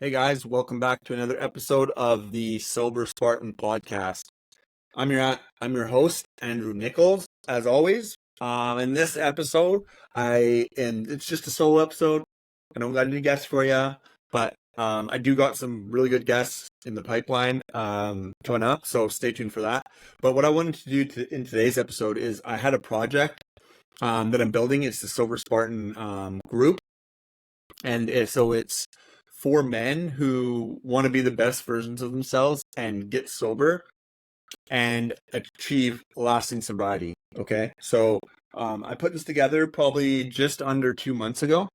Hey guys, welcome back to another episode of the Sober Spartan podcast. I'm your host, Andrew Nichols, as always. In this episode, it's just a solo episode. I don't got any guests for you, but I do got some really good guests in the pipeline coming up, so stay tuned for that. But what I wanted to do in today's episode is I had a project that I'm building. It's the Sober Spartan group, and so it's for men who want to be the best versions of themselves and get sober and achieve lasting sobriety. Okay. So I put this together probably just under 2 months ago,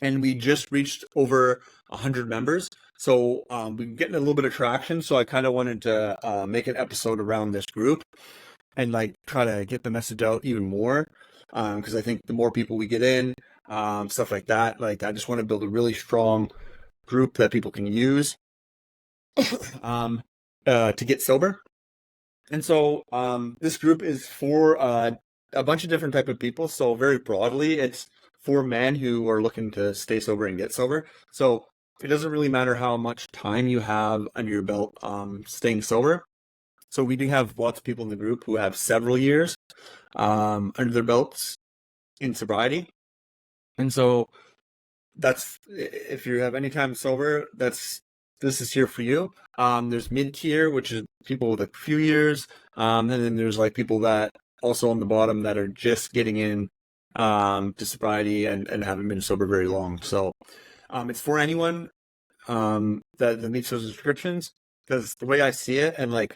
and we just reached over 100 members. So we're getting a little bit of traction. So I kind of wanted to make an episode around this group and like try to get the message out even more. Because I think the more people we get in, stuff like that, like I just want to build a really strong group that people can use um, to get sober. And so this group is for a bunch of different type of people. So very broadly, it's for men who are looking to stay sober and get sober. So it doesn't really matter how much time you have under your belt staying sober. So we do have lots of people in the group who have several years under their belts in sobriety. And so that's if you have any time sober, this is here for you. There's mid tier, which is people with a few years, and then there's like people that also on the bottom that are just getting in to sobriety and haven't been sober very long. So it's for anyone that meets those descriptions. Because the way I see it, and like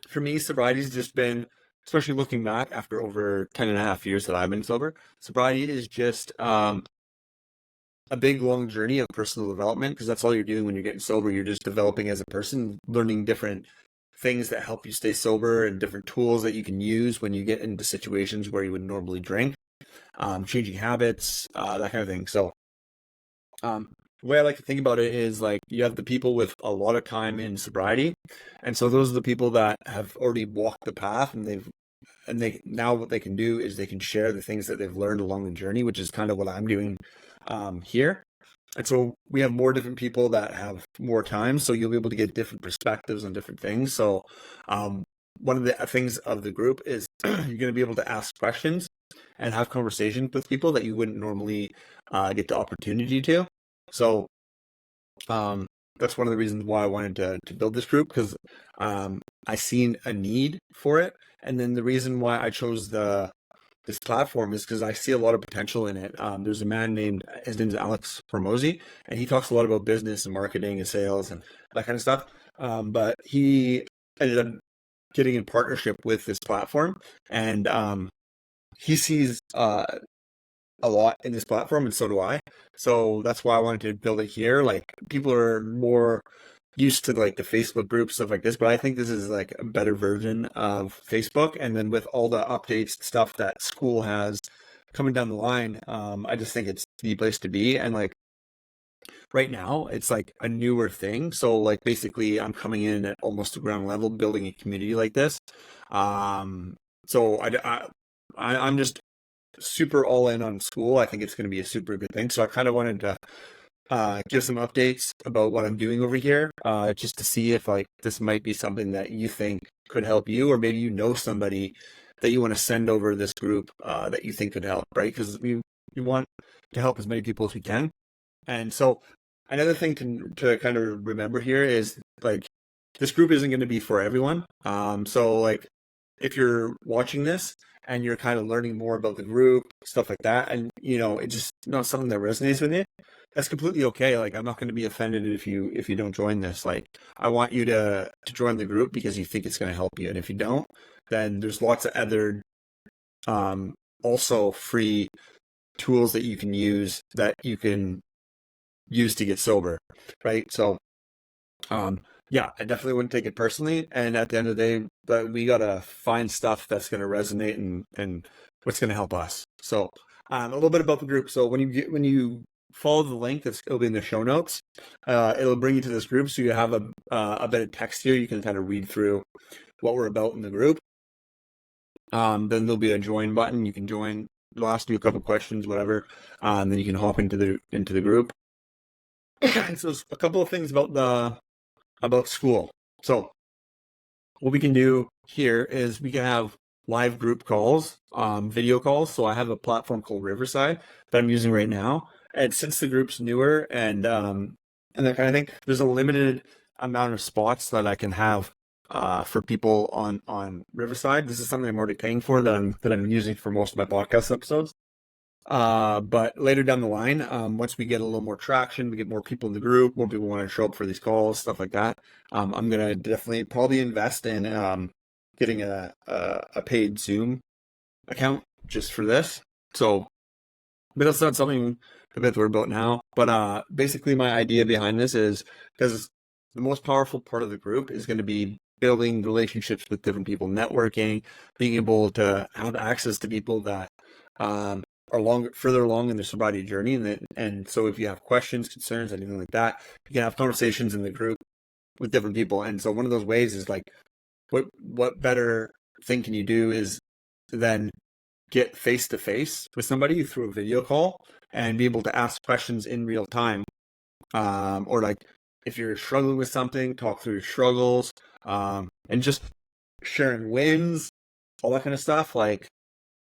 for me, sobriety's just been, especially looking back after over 10 and a half years that I've been sober, sobriety is just a big long journey of personal development, because that's all you're doing when you're getting sober. You're just developing as a person, learning different things that help you stay sober and different tools that you can use when you get into situations where you would normally drink, changing habits, that kind of thing. So the way I like to think about it is like you have the people with a lot of time in sobriety, and so those are the people that have already walked the path, and they now what they can do is they can share the things that they've learned along the journey, which is kind of what I'm doing here. And so we have more different people that have more time, so you'll be able to get different perspectives on different things. So um, one of the things of the group is you're going to be able to ask questions and have conversations with people that you wouldn't normally get the opportunity to. So um, that's one of the reasons why I wanted to build this group, because I seen a need for it. And then the reason why I chose this platform is because I see a lot of potential in it. There's a man his name is Alex Hormozy, and he talks a lot about business and marketing and sales and that kind of stuff. But he ended up getting in partnership with this platform, and he sees a lot in this platform, and so do I. So that's why I wanted to build it here. Like people are more used to like the Facebook group stuff like this, but I think this is like a better version of Facebook. And then with all the updates stuff that school has coming down the line, I just think it's the place to be. And like right now, it's like a newer thing. So like basically, I'm coming in at almost the ground level, building a community like this. So I'm just super all in on school. I think it's going to be a super good thing. So I kind of wanted to give some updates about what I'm doing over here, just to see if like this might be something that you think could help you, or maybe you know somebody that you want to send over this group that you think could help, right? Because we want to help as many people as we can. And so another thing to kind of remember here is like this group isn't going to be for everyone. So like if you're watching this and you're kind of learning more about the group, stuff like that, and you know, it's just not something that resonates with you, that's completely okay. Like I'm not going to be offended if you don't join this. Like I want you to join the group because you think it's going to help you. And if you don't, then there's lots of other um also free tools that you can use to get sober, right? So yeah, I definitely wouldn't take it personally. And at the end of the day, but we gotta find stuff that's gonna resonate and what's gonna help us. So a little bit about the group. So when you follow the link it'll be in the show notes. It'll bring you to this group, so you have a bit of text here. You can kind of read through what we're about in the group. Then there'll be a join button. You can join. They'll ask you a couple questions, whatever. Then you can hop into the group. So a couple of things about school. So what we can do here is we can have live group calls, video calls. So I have a platform called Riverside that I'm using right now. And since the group's newer and that kind of thing, there's a limited amount of spots that I can have for people on Riverside. This is something I'm already paying for that I'm using for most of my podcast episodes. But later down the line, once we get a little more traction, we get more people in the group, more people want to show up for these calls, stuff like that. I'm gonna definitely probably invest in getting a paid Zoom account just for this. So, but that's not something that we're about now. But basically, my idea behind this is because the most powerful part of the group is going to be building relationships with different people, networking, being able to have access to people that um, further along in their sobriety journey, and so if you have questions, concerns, anything like that, you can have conversations in the group with different people. And so one of those ways is like, what better thing can you do is then get face to face with somebody through a video call and be able to ask questions in real time, or like if you're struggling with something, talk through your struggles, and just sharing wins, all that kind of stuff. Like,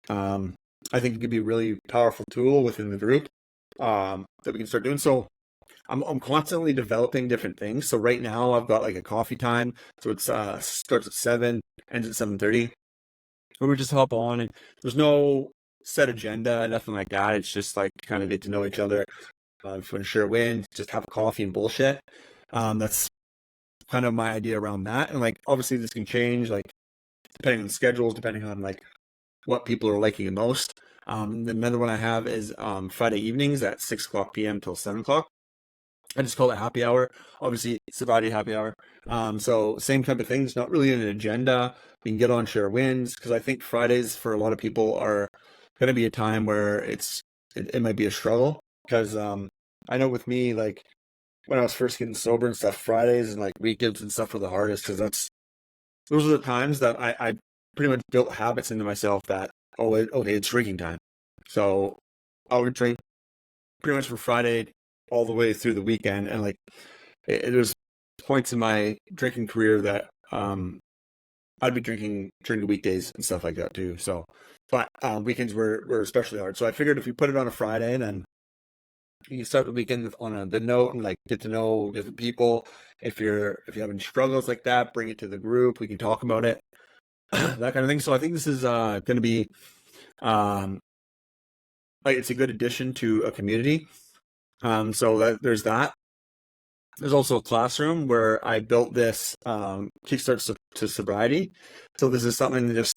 I think it could be a really powerful tool within the group that we can start doing. So I'm constantly developing different things. So right now I've got like a coffee time. So it's starts at 7, ends at 7:30. Where we just hop on and there's no set agenda, nothing like that. It's just like kind of get to know each other. If you want to share wins, just have a coffee and bullshit. That's kind of my idea around that. And like obviously this can change, like depending on schedules, depending on like what people are liking the most. Another one I have is Friday evenings at 6 o'clock p.m. till 7 o'clock. I just call it happy hour. Obviously, sobriety happy hour. So same type of things, not really an agenda. We can get on, share wins, because I think Fridays for a lot of people are going to be a time where it might be a struggle. Because I know with me, like when I was first getting sober and stuff, Fridays and like weekends and stuff were the hardest because those are the times that I pretty much built habits into myself that okay, it's drinking time. So I would drink pretty much from Friday all the way through the weekend, and like there's points in my drinking career that I'd be drinking during the weekdays and stuff like that too. So, but weekends were especially hard. So I figured if you put it on a Friday, then you can start the weekend on the note and like get to know different people. If you're having struggles like that, bring it to the group. We can talk about it, that kind of thing. So I think this is going to be um, like it's a good addition to a community. So there's that. There's also a classroom where I built this kickstart to sobriety. So this is something that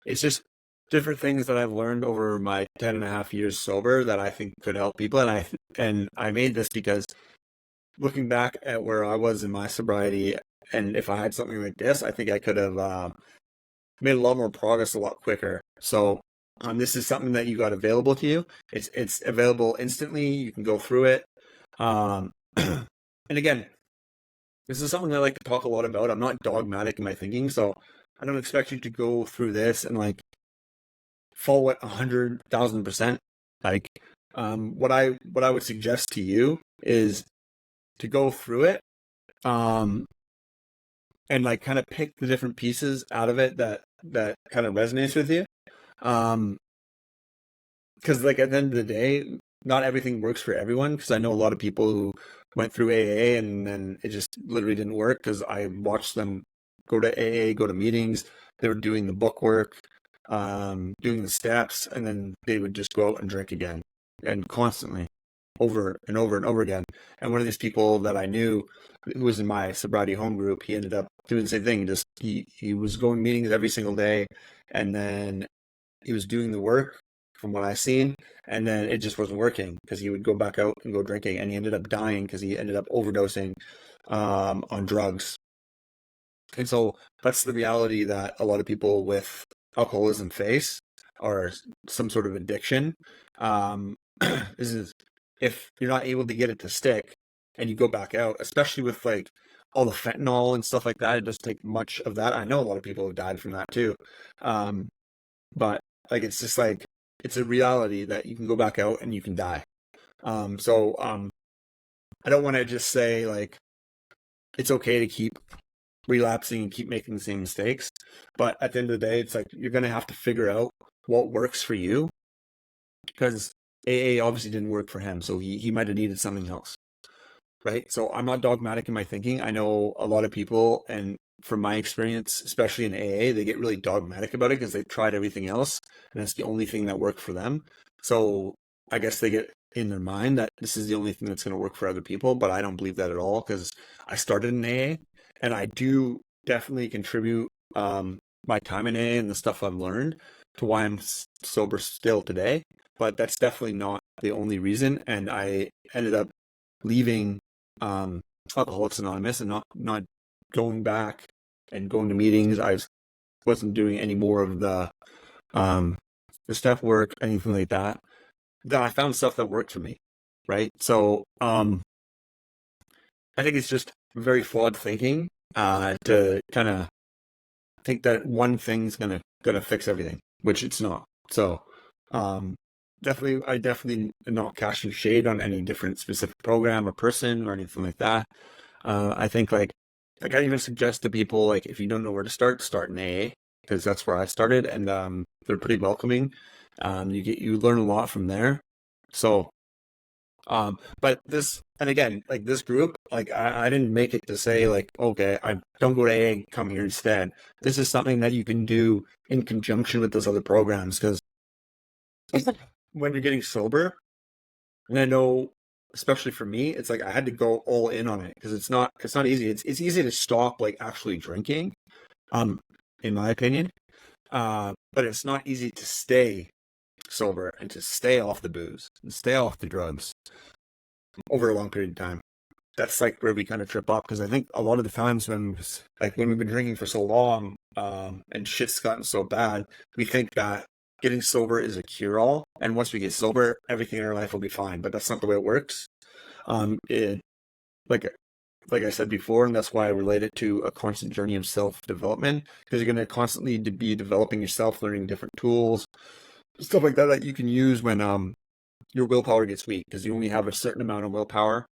it's just different things that I've learned over my 10 and a half years sober that I think could help people. And I made this because looking back at where I was in my sobriety, and if I had something like this, I think I could have made a lot more progress a lot quicker. So this is something that you got available to you. It's available instantly. You can go through it. Um, and again, this is something I like to talk a lot about. I'm not dogmatic in my thinking, so I don't expect you to go through this and like follow it 100,000%. Like, what I would suggest to you is to go through it, um, and like kind of pick the different pieces out of it that kind of resonates with you. Um, because like at the end of the day, not everything works for everyone. Because I know a lot of people who went through AA and then it just literally didn't work. Because I watched them go to AA, go to meetings. They were doing the book work, doing the steps, and then they would just go out and drink again, and constantly, over and over and over again. And one of these people that I knew, who was in my sobriety home group, he ended up doing the same thing. Just he was going to meetings every single day, and then he was doing the work from what I seen, and then it just wasn't working because he would go back out and go drinking, and he ended up dying because he ended up overdosing on drugs. And so that's the reality that a lot of people with alcoholism face, or some sort of addiction. Um, is if you're not able to get it to stick and you go back out, especially with like all the fentanyl and stuff like that, it doesn't take much of that. I know a lot of people have died from that too. Um, but like it's just like it's a reality that you can go back out and you can die. So I don't want to just say like it's okay to keep relapsing and keep making the same mistakes. But at the end of the day, it's like you're going to have to figure out what works for you, because AA obviously didn't work for him. So he might have needed something else. Right. So I'm not dogmatic in my thinking. I know a lot of people, and from my experience, especially in AA, they get really dogmatic about it because they've tried everything else and it's the only thing that worked for them. So I guess they get in their mind that this is the only thing that's going to work for other people. But I don't believe that at all, because I started in AA and I do definitely contribute my time in AA and the stuff I've learned to why I'm sober still today. But that's definitely not the only reason. And I ended up leaving Alcoholics Anonymous and not going back and going to meetings. I wasn't doing any more of the step work, anything like that. Then I found stuff that worked for me, right? So I think it's just very flawed thinking to kind of think that one thing's gonna fix everything, which it's not. So I definitely am not casting shade on any different specific program or person or anything like that. I think like I even suggest to people, like, if you don't know where to start in AA, because that's where I started, and they're pretty welcoming. You learn a lot from there. So but this, and again, like this group, like I didn't make it to say like, okay, I don't go to AA, come here instead. This is something that you can do in conjunction with those other programs, because when you're getting sober, and I know, especially for me, it's like I had to go all in on it, because it's not easy. It's easy to stop like actually drinking, um, in my opinion. But it's not easy to stay sober and to stay off the booze and stay off the drugs over a long period of time. That's like where we kind of trip up, because I think a lot of the times when we've been drinking for so long, and shit's gotten so bad, we think that getting sober is a cure-all, and once we get sober, everything in our life will be fine. But that's not the way it works. It, like like I said before, and that's why I relate it to a constant journey of self-development, because you're going to constantly be developing yourself, learning different tools, stuff like that that you can use when your willpower gets weak, because you only have a certain amount of willpower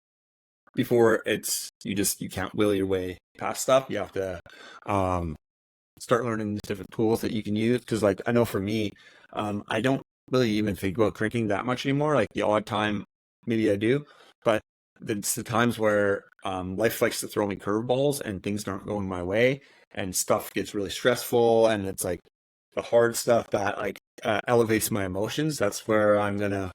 before you can't will your way past stuff. You have to start learning these different tools that you can use. Because like I know for me, I don't really even think about drinking that much anymore. Like the odd time, maybe I do, but it's the times where life likes to throw me curveballs and things aren't going my way and stuff gets really stressful, and it's like the hard stuff that like elevates my emotions. That's where I'm gonna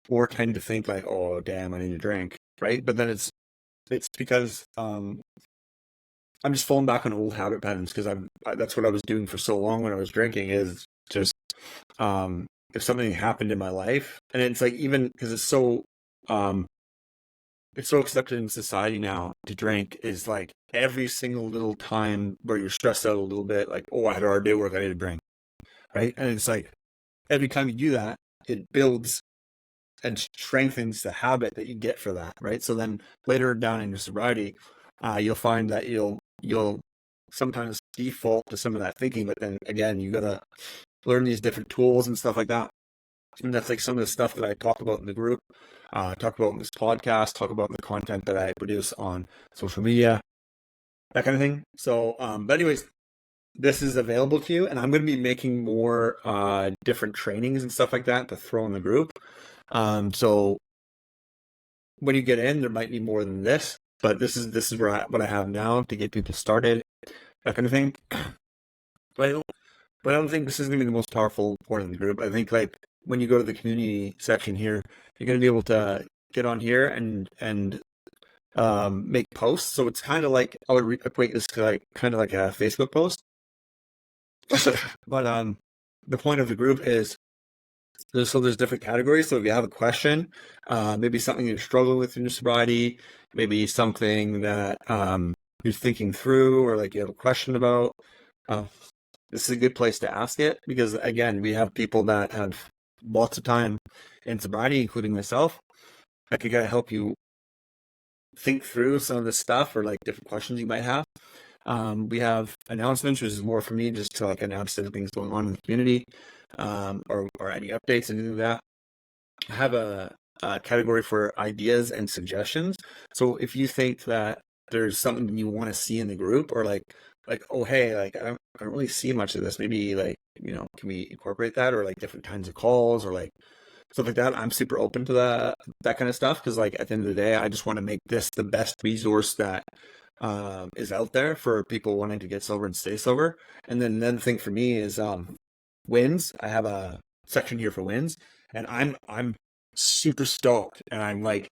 or tend to think like, oh damn, I need a drink, right? But then it's because I'm just falling back on old habit patterns, because that's what I was doing for so long when I was drinking, is just if something happened in my life, and it's like, even because um it's so accepted in society now to drink, is like every single little time where you're stressed out a little bit, like, oh, I had a hard day at work, I need a drink, right? And it's like every time you do that, it builds and strengthens the habit that you get for that, right? So then later down in your sobriety, you'll find that you'll sometimes default to some of that thinking, but then again, you gotta learn these different tools and stuff like that. And that's like some of the stuff that I talk about in the group, talk about in this podcast, talk about in the content that I produce on social media, that kind of thing. So, but anyways, this is available to you, and I'm going to be making more different trainings and stuff like that to throw in the group. So when you get in, there might be more than this, but this is what I have now to get people started, that kind of thing. But I don't think this is going to be the most powerful part of the group. I think like when you go to the community section here, you're going to be able to get on here and make posts. So it's kind of like, I would equate this to like kind of like a Facebook post. But the point of the group is there's different categories. So if you have a question, maybe something you're struggling with in your sobriety, maybe something that you're thinking through, or like you have a question about, this is a good place to ask it, because again, we have people that have lots of time in sobriety, including myself, that could help you think through some of this stuff, or like different questions you might have. We have announcements, which is more for me just to like announce different things going on in the community, or any updates, anything like that. I have category for ideas and suggestions. So if you think that there's something you want to see in the group, or oh hey, I don't really see much of this. Maybe can we incorporate that, or like different kinds of calls, or like stuff like that. I'm super open to that kind of stuff, because like at the end of the day, I just want to make this the best resource that is out there for people wanting to get sober and stay sober. And then another thing for me is wins. I have a section here for wins, and I'm super stoked, and I'm like,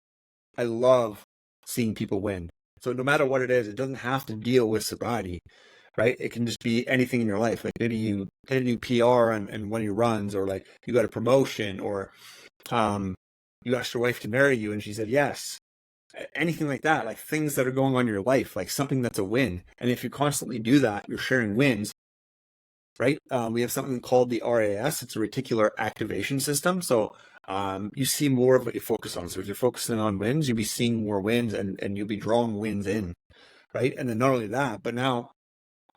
I love seeing people win. So no matter what it is, it doesn't have to deal with sobriety, right? It can just be anything in your life. Like maybe you hit a new PR and one of your runs, or like you got a promotion, or you asked your wife to marry you and she said yes. Anything like that, like things that are going on in your life, like something that's a win. And if you constantly do that, you're sharing wins, right? We have something called the RAS. It's a reticular activation system. So you see more of what you focus on. So if you're focusing on wins, you'll be seeing more wins, and you'll be drawing wins in, right? And then not only that, but now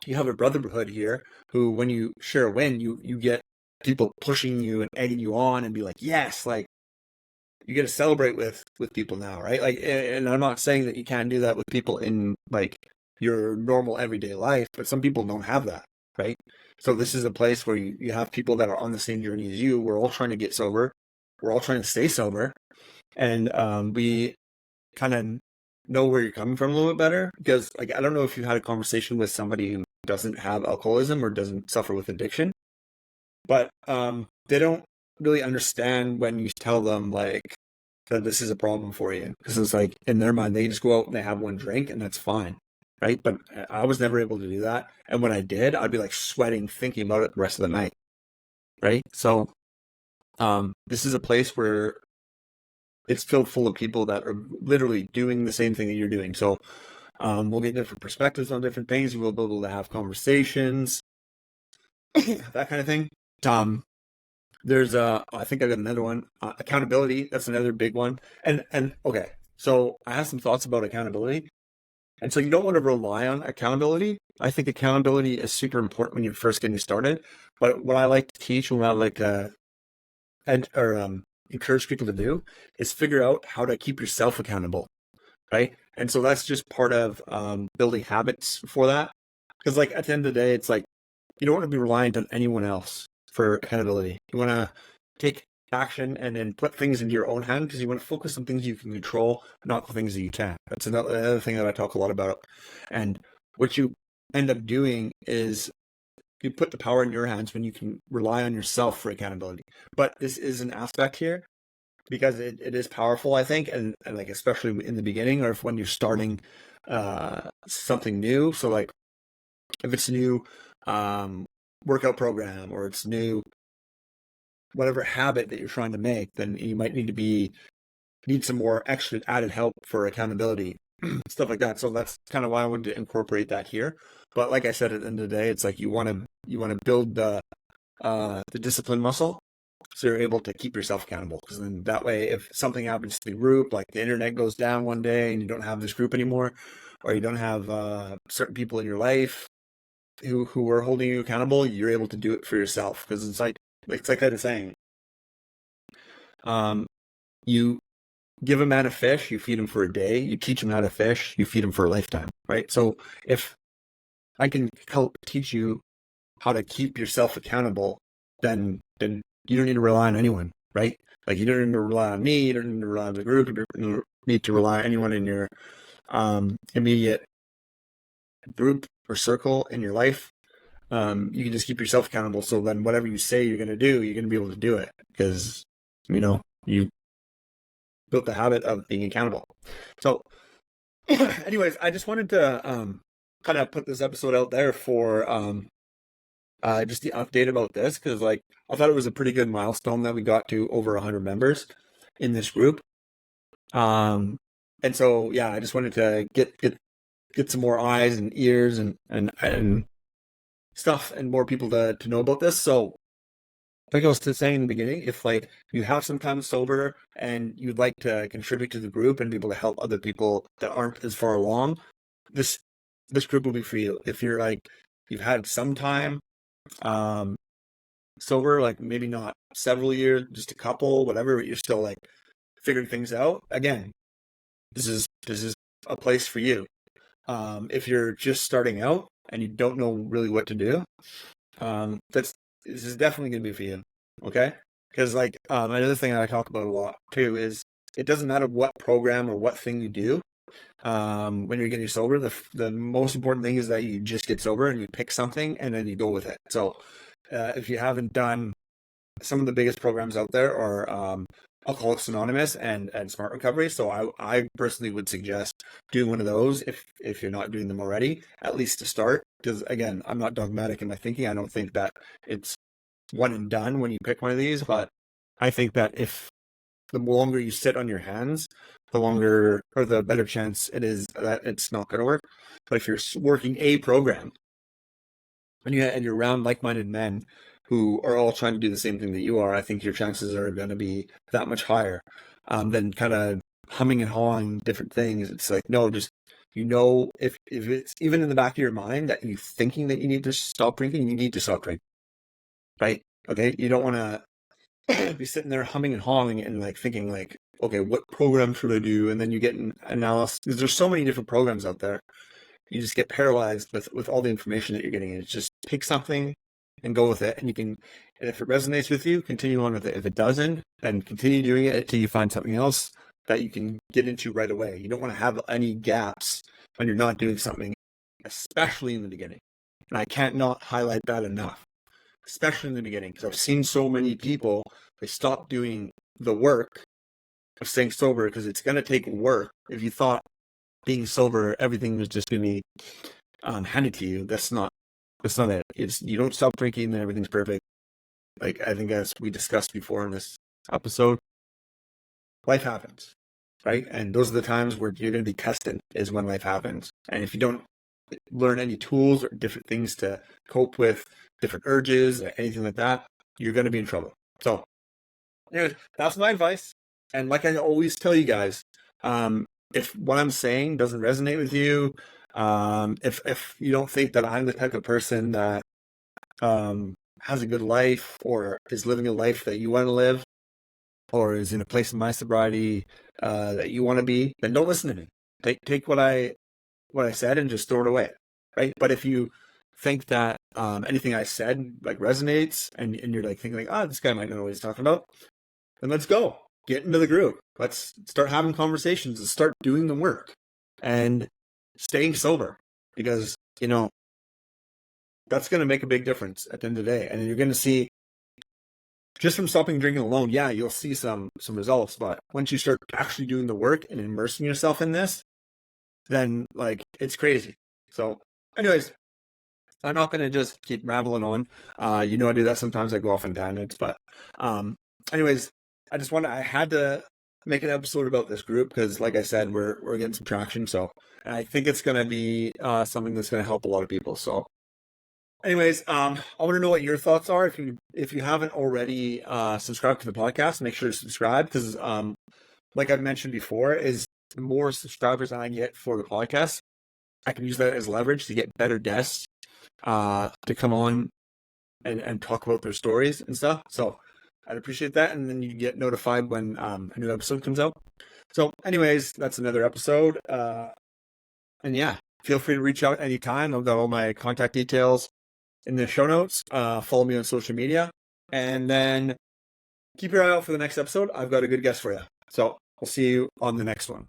you have a brotherhood here who, when you share a win, you get people pushing you and egging you on and be like, yes, like you get to celebrate with people now, right? Like, and I'm not saying that you can't do that with people in like your normal everyday life, but some people don't have that, right? So this is a place where you have people that are on the same journey as you. We're all trying to get sober. We're all trying to stay sober, and we kind of know where you're coming from a little bit better, because like I don't know if you had a conversation with somebody who doesn't have alcoholism or doesn't suffer with addiction, but they don't really understand when you tell them like that this is a problem for you, because it's like in their mind they just go out and they have one drink and that's fine, right? But I was never able to do that, and when I did, I'd be like sweating thinking about it the rest of the night, right? So this is a place where it's filled full of people that are literally doing the same thing that you're doing. So we'll get different perspectives on different things. We'll be able to have conversations, that kind of thing. There's I think I got another one. Accountability. That's another big one. And okay, so I have some thoughts about accountability. And so you don't want to rely on accountability. I think accountability is super important when you're first getting started. But what I like to teach, and what I like to encourage people to do, is figure out how to keep yourself accountable, right? And so that's just part of building habits for that. Because like at the end of the day, it's like you don't want to be reliant on anyone else for accountability. You want to take action and then put things into your own hand, because you want to focus on things you can control, not the things that you can't. That's another thing that I talk a lot about. And what you end up doing is you put the power in your hands when you can rely on yourself for accountability. But this is an aspect here, because it is powerful, I think, and like especially in the beginning, or if when you're starting something new. So like if it's a new workout program, or it's new whatever habit that you're trying to make, then you might need some more extra added help for accountability, stuff like that. So that's kind of why I wanted to incorporate that here. But like I said, at the end of the day, it's like you want to build the discipline muscle, so you're able to keep yourself accountable. Because then that way, if something happens to the group, like the internet goes down one day and you don't have this group anymore, or you don't have certain people in your life who are holding you accountable, you're able to do it for yourself. Because it's like kind of saying, you give a man a fish, you feed him for a day. You teach him how to fish, you feed him for a lifetime, right? So if I can help teach you how to keep yourself accountable, then you don't need to rely on anyone, right? Like you don't need to rely on me, you don't need to rely on the group, you don't need to rely on anyone in your immediate group or circle in your life. You can just keep yourself accountable. So then whatever you say you're going to do, you're going to be able to do it, because you built the habit of being accountable. So anyways, I just wanted to kind of put this episode out there for just the update about this, because like I thought it was a pretty good milestone that we got to over 100 members in this group. And so yeah, I just wanted to get some more eyes and ears and stuff, and more people to know about this. So like I was saying in the beginning, if like you have some time sober and you'd like to contribute to the group and be able to help other people that aren't as far along, this group will be for you. If you're like you've had some time sober, like maybe not several years, just a couple, whatever, but you're still like figuring things out, again, this is a place for you. If you're just starting out and you don't know really what to do, this is definitely going to be for you. Okay, because like another thing that I talk about a lot too is it doesn't matter what program or what thing you do. When you're getting sober, the most important thing is that you just get sober and you pick something and then you go with it. So if you haven't done some of the biggest programs out there are Alcoholics Anonymous and Smart Recovery. So I personally would suggest doing one of those if you're not doing them already, at least to start. Because again, I'm not dogmatic in my thinking. I don't think that it's one and done when you pick one of these, but I think that if the longer you sit on your hands, the longer or the better chance it is that it's not going to work. But if you're working a program and you're around like-minded men who are all trying to do the same thing that you are, I think your chances are going to be that much higher than kind of humming and hawing different things. It's like, no, just, if it's even in the back of your mind that you're thinking that you need to stop drinking, you need to stop drinking, right? Okay, you don't want to be sitting there humming and hawing and like thinking like, okay, what program should I do? And then you get an analysis, because there's so many different programs out there. You just get paralyzed with all the information that you're getting. It's just pick something and go with it. And and if it resonates with you, continue on with it. If it doesn't, then continue doing it until you find something else that you can get into right away. You don't want to have any gaps when you're not doing something, especially in the beginning. And I can't not highlight that enough, especially in the beginning, because I've seen so many people, they stop doing the work of staying sober because it's going to take work. If you thought being sober, everything was just going to be handed to you, that's not it. It's, you don't stop drinking and everything's perfect. Like, I think as we discussed before in this episode, life happens, right? And those are the times where you're going to be tested, is when life happens. And if you don't learn any tools or different things to cope with different urges or anything like that, you're going to be in trouble. So anyways, that's my advice. And like I always tell you guys, if what I'm saying doesn't resonate with you, if you don't think that I'm the type of person that has a good life or is living a life that you want to live, or is in a place in my sobriety that you want to be, then don't listen to me. Take what I said and just throw it away, right? But if you think that anything I said like resonates and you're like thinking like, this guy might know what he's talking about, then let's go. Get into the group. Let's start having conversations and start doing the work and staying sober, because, that's going to make a big difference at the end of the day. And you're going to see, just from stopping drinking alone, yeah, you'll see some results. But once you start actually doing the work and immersing yourself in this, then like it's crazy. So anyways, I'm not going to just keep rambling on. I do that sometimes. I go off on tangents. But anyways, I had to make an episode about this group because, like I said, we're getting some traction. So I think it's going to be something that's going to help a lot of people. So anyways, I want to know what your thoughts are. If you haven't already subscribed to the podcast, make sure to subscribe, because like I've mentioned before, is the more subscribers I get for the podcast, I can use that as leverage to get better guests to come on and talk about their stories and stuff. So I'd appreciate that. And then you get notified when a new episode comes out. So anyways, that's another episode. And yeah, feel free to reach out anytime. I've got all my contact details in the show notes. Follow me on social media. And then keep your eye out for the next episode. I've got a good guest for you. So we'll see you on the next one.